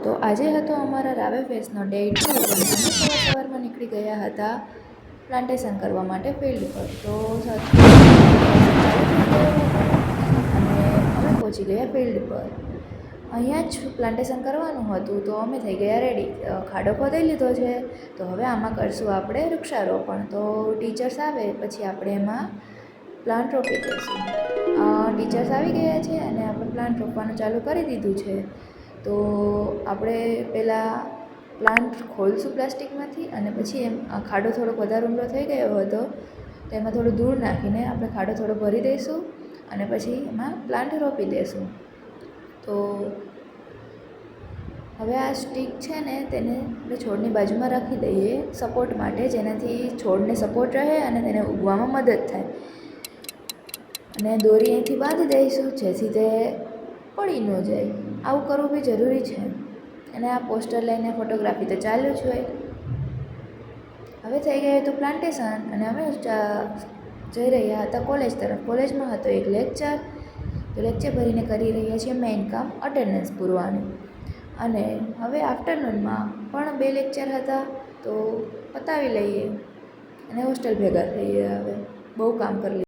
તો આજે હતો અમારા રાવે ફેસ્ટનો ડે 2 અને અમે સવારમાં નીકળી ગયા હતા પ્લાન્ટેશન કરવા માટે ફિલ્ડ પર. તો અને અમે પહોંચી ગયા ફિલ્ડ પર. અહીંયા જ પ્લાન્ટેશન કરવાનું હતું તો અમે થઈ ગયા રેડી. ખાડો ખોદાઈ લીધો છે તો હવે આમાં કરશું આપણે વૃક્ષારોપણ. તો ટીચર્સ આવે પછી આપણે એમાં પ્લાન્ટ રોપી દઈશું. ટીચર્સ આવી ગયા છે અને આપણે પ્લાન્ટ રોપવાનું ચાલુ કરી દીધું છે. તો આપણે પહેલાં પ્લાન્ટ ખોલશું પ્લાસ્ટિકમાંથી અને પછી એમ ખાડો થોડોક વધારે ઊંડો થઈ ગયો હતો તો એમાં થોડું ધૂળ નાખીને આપણે ખાડો થોડો ભરી દઈશું અને પછી એમાં પ્લાન્ટ રોપી દઈશું. તો હવે આ સ્ટીક છે ને તેને આપણે છોડની બાજુમાં રાખી દઈએ સપોર્ટ માટે, જેનાથી છોડને સપોર્ટ રહે અને તેને ઉગવામાં મદદ થાય. અને દોરી અહીંથી બાંધી દઈશું જેથી તે પડી ન જાય. આવું કરવું બી જરૂરી છે. અને આ પોસ્ટર લઈને ફોટોગ્રાફી તો ચાલુ જ હોય. હવે થઈ ગયું હતું પ્લાન્ટેશન અને અમે જઈ રહ્યા હતા કોલેજ તરફ. કોલેજમાં હતો એક લેક્ચર, તો લેક્ચર ભરીને કરી રહ્યા છીએ મેઇન કામ અટેન્ડન્સ પૂરવાનું. અને હવે આફ્ટરનૂનમાં પણ 2 લેક્ચર હતા તો પતાવી લઈએ અને હોસ્ટેલ ભેગા થઈએ. હવે બહુ કામ કરી